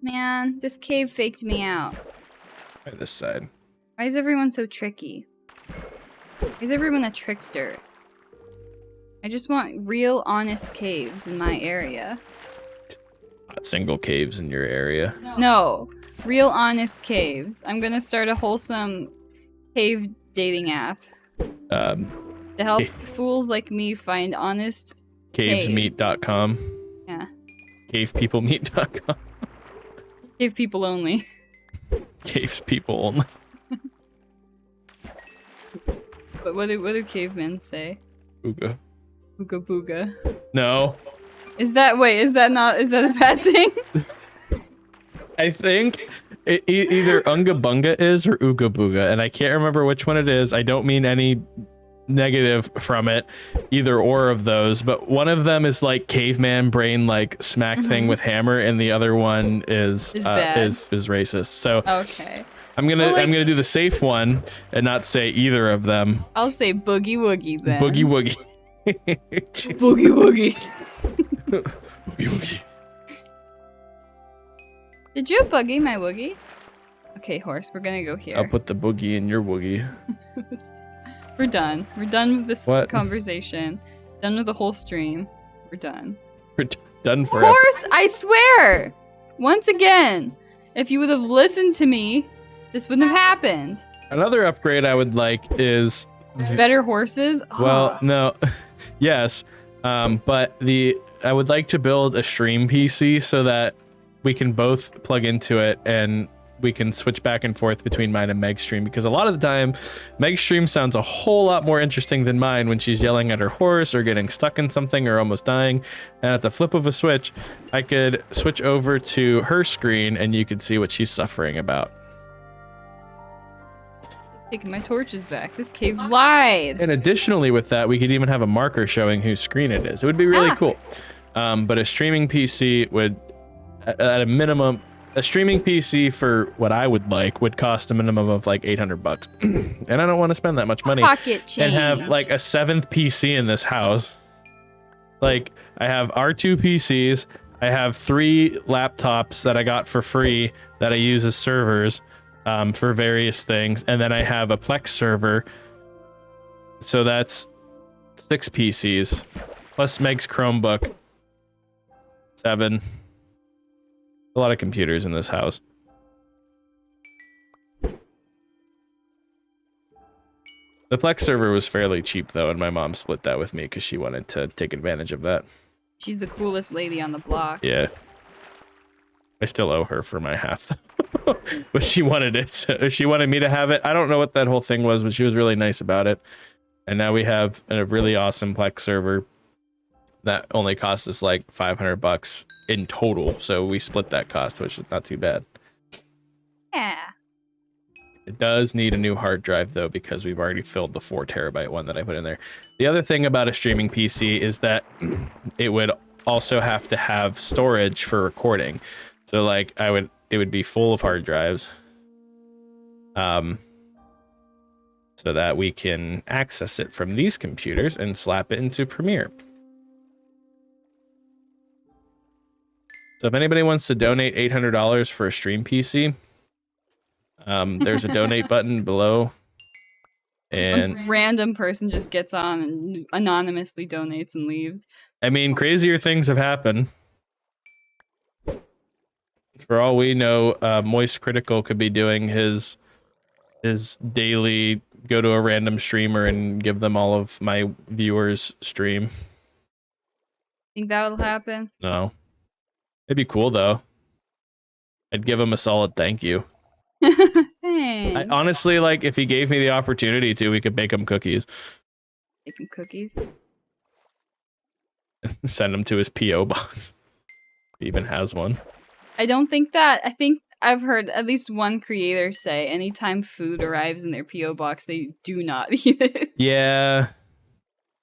Man, this cave faked me out. Try this side. Why is everyone so tricky? Why is everyone a trickster? I just want real, honest caves in my area. Not single caves in your area. No, real, honest caves. I'm gonna start a wholesome cave dating app. To help fools like me find honest Cavesmeet.com. Yeah. Cavepeoplemeet.com. Cave people only. Caves people only. But what do cavemen say? Ooga. Ooga booga. No. Is that a bad thing? I think either Unga Bunga is or Ooga Booga, and I can't remember which one it is. I don't mean any negative from it, either or of those, but one of them is like caveman brain, like smack thing with hammer, and the other one is racist. So okay, I'm gonna do the safe one and not say either of them. I'll say boogie woogie then. Boogie woogie. Boogie woogie. Boogie woogie. Did you boogie my woogie? Okay, horse, we're gonna go here. I'll put the boogie in your woogie. We're done. We're done with this conversation. Done with the whole stream. We're done. We're done forever. Horse, I swear! Once again, if you would have listened to me, this wouldn't have happened. Another upgrade I would like is... better horses? Well, no. Yes. But I would like to build a stream PC so that we can both plug into it and we can switch back and forth between mine and Meg's stream, because a lot of the time Meg's stream sounds a whole lot more interesting than mine when she's yelling at her horse or getting stuck in something or almost dying. And at the flip of a switch, I could switch over to her screen and you could see what she's suffering about. Taking my torches back. This cave's wide. And additionally with that, we could even have a marker showing whose screen it is. It would be really cool. But a streaming PC would, at a minimum, a streaming PC for what I would like would cost a minimum of like $800. And I don't want to spend that much money Pocket change. and have like a 7th PC in this house. Like, I have R2 PCs, I have 3 laptops that I got for free that I use as servers for various things, and then I have a Plex server, so that's 6 PCs plus Meg's Chromebook. 7. A lot of computers in this house. The Plex server was fairly cheap though, and my mom split that with me because she wanted to take advantage of that. She's the coolest lady on the block. Yeah. I still owe her for my half. But she wanted it. So she wanted me to have it. I don't know what that whole thing was, but she was really nice about it. And now we have a really awesome Plex server that only cost us like $500 in total. So we split that cost, which is not too bad. Yeah. It does need a new hard drive though, because we've already filled the 4 terabyte one that I put in there. The other thing about a streaming PC is that it would also have to have storage for recording. So like it would be full of hard drives. So that we can access it from these computers and slap it into Premiere. So if anybody wants to donate $800 for a stream PC, there's a donate button below. And a random person just gets on and anonymously donates and leaves. I mean, crazier things have happened. For all we know, Moist Critical could be doing his daily go to a random streamer and give them all of my viewers stream. Think that'll happen? No. It'd be cool though. I'd give him a solid thank you. I honestly, like, if he gave me the opportunity to, we could make him cookies. Make him cookies? Send him to his P.O. box. He even has one. I don't think that. I think I've heard at least one creator say anytime food arrives in their P.O. box, they do not eat it. Yeah.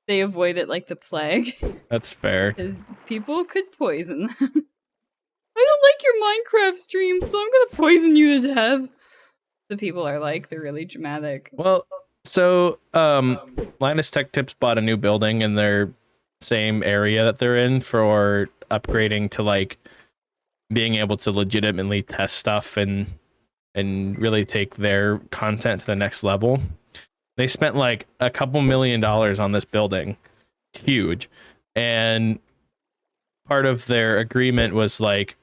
They avoid it like the plague. That's fair. Because people could poison them. I don't like your Minecraft stream, so I'm gonna poison you to death. The people are like, they're really dramatic. Well, so, Linus Tech Tips bought a new building in their same area that they're in for upgrading to, like, being able to legitimately test stuff and really take their content to the next level. They spent like a couple $1 million on this building. It's huge. And part of their agreement was like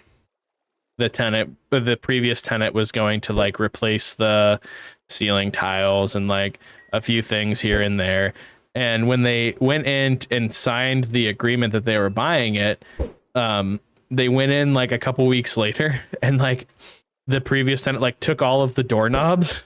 the previous tenant was going to like replace the ceiling tiles and like a few things here and there. And when they went in and signed the agreement that they were buying it, they went in like a couple weeks later and like the previous tenant like took all of the doorknobs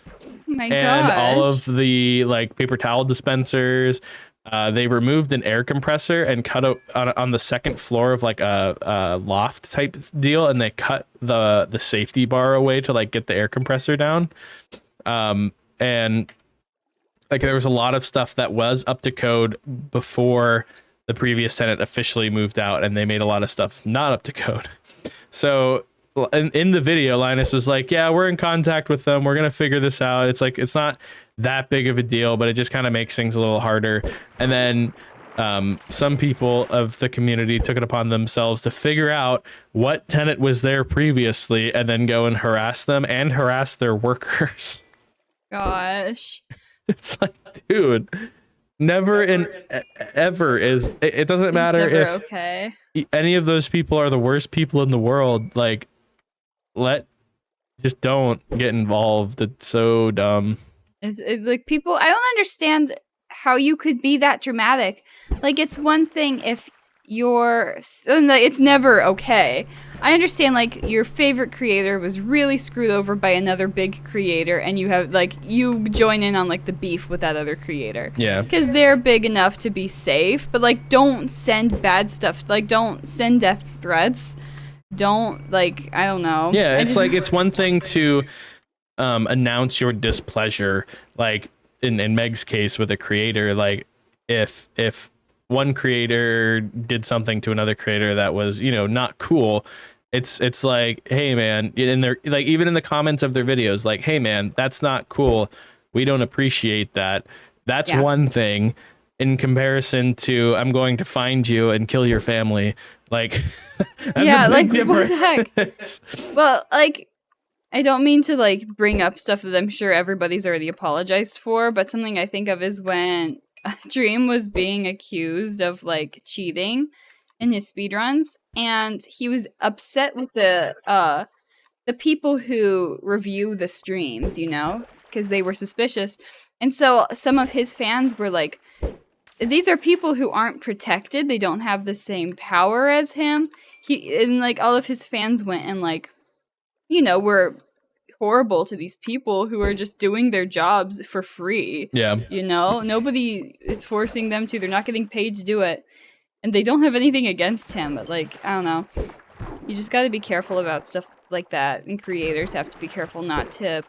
and all of the like paper towel dispensers. They removed an air compressor and cut it on the second floor of like a loft type deal, and they cut the safety bar away to like get the air compressor down. And like there was a lot of stuff that was up to code before the previous tenant officially moved out, and they made a lot of stuff not up to code. So in the video, Linus was like, yeah, we're in contact with them. We're going to figure this out. It's like, it's not that big of a deal, but it just kind of makes things a little harder. And then some people of the community took it upon themselves to figure out what tenant was there previously and then go and harass them and harass their workers. Gosh. It's like, dude, never in ever is it doesn't matter if any of those people are the worst people in the world. Like, just don't get involved. It's so dumb. It's like people, I don't understand how you could be that dramatic. Like, it's one thing if it's never okay. I understand, like, your favorite creator was really screwed over by another big creator, and you have, like, you join in on, like, the beef with that other creator. Yeah. Because they're big enough to be safe, but, like, don't send bad stuff. Like, don't send death threats. Don't, like, I don't know. Yeah, it's like, it's one thing to announce your displeasure, like, in Meg's case with a creator, like, if one creator did something to another creator that was, you know, not cool, it's like, hey man, and they're like, even in the comments of their videos, like, hey man, that's not cool, we don't appreciate that. That's one thing in comparison to I'm going to find you and kill your family. Like, that's a big difference. What the heck? Well, like, I don't mean to like bring up stuff that I'm sure everybody's already apologized for, but something I think of is when Dream was being accused of like cheating in his speedruns, and he was upset with the people who review the streams, you know, because they were suspicious. And so some of his fans were like, these are people who aren't protected, they don't have the same power as him. And like all of his fans went and like, you know, were horrible to these people who are just doing their jobs for free. Yeah. You know, nobody is forcing them to. They're not getting paid to do it. And they don't have anything against him, but like, I don't know. You just got to be careful about stuff like that. And creators have to be careful not to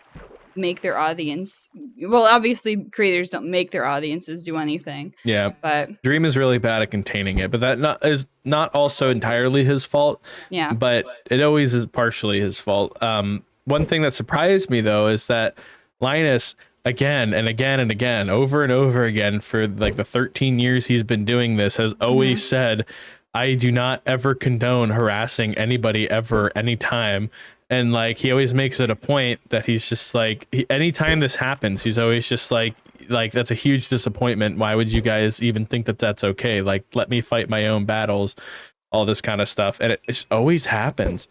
make their audience. Well, obviously creators don't make their audiences do anything. Yeah. But Dream is really bad at containing it, but that is not also entirely his fault. Yeah. But it always is partially his fault. One thing that surprised me though is that Linus again and again and again, over and over again, for like the 13 years he's been doing this, has always said, I do not ever condone harassing anybody ever, anytime. And like, he always makes it a point that he's just like, anytime this happens, he's always just like, that's a huge disappointment. Why would you guys even think that that's okay? Like, let me fight my own battles, all this kind of stuff. And it always happens.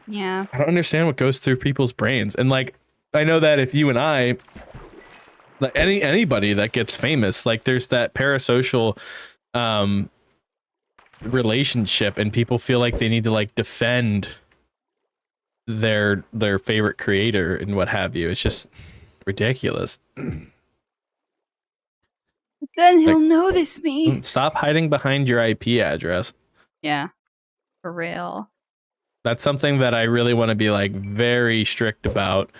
yeah. I don't understand what goes through people's brains. And like, I know that if you and I, like anybody that gets famous, like there's that parasocial relationship, and people feel like they need to like defend their favorite creator and what have you. It's just ridiculous. Then he'll notice me. Stop hiding behind your IP address. Yeah. For real. That's something that I really want to be like very strict about.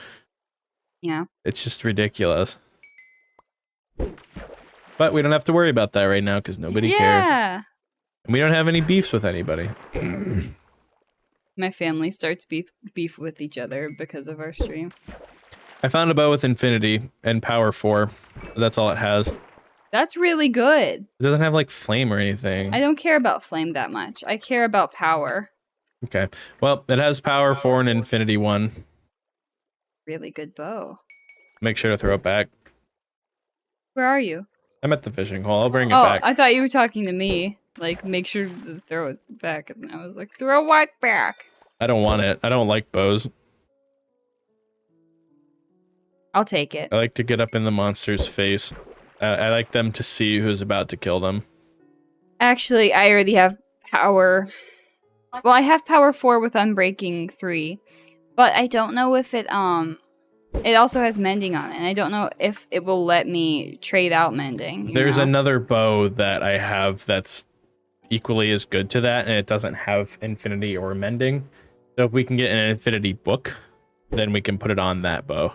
Yeah. It's just ridiculous. But we don't have to worry about that right now because nobody cares. Yeah. And we don't have any beefs with anybody. My family starts beef with each other because of our stream. I found a bow with infinity and power 4. That's all it has. That's really good. It doesn't have like flame or anything. I don't care about flame that much. I care about power. Okay. Well, it has power for an infinity one. Really good bow. Make sure to throw it back. Where are you? I'm at the fishing hole. I'll bring it Oh, back. I thought you were talking to me. Like, make sure to throw it back. And I was like, throw what back? I don't want it. I don't like bows. I'll take it. I like to get up in the monster's face. I like them to see who's about to kill them. Actually, I already have power. Well, I have power 4 with Unbreaking 3. But I don't know if it also has mending on it, and I don't know if it will let me trade out mending. There's another bow that I have that's equally as good to that, and it doesn't have infinity or mending. So if we can get an infinity book, then we can put it on that bow.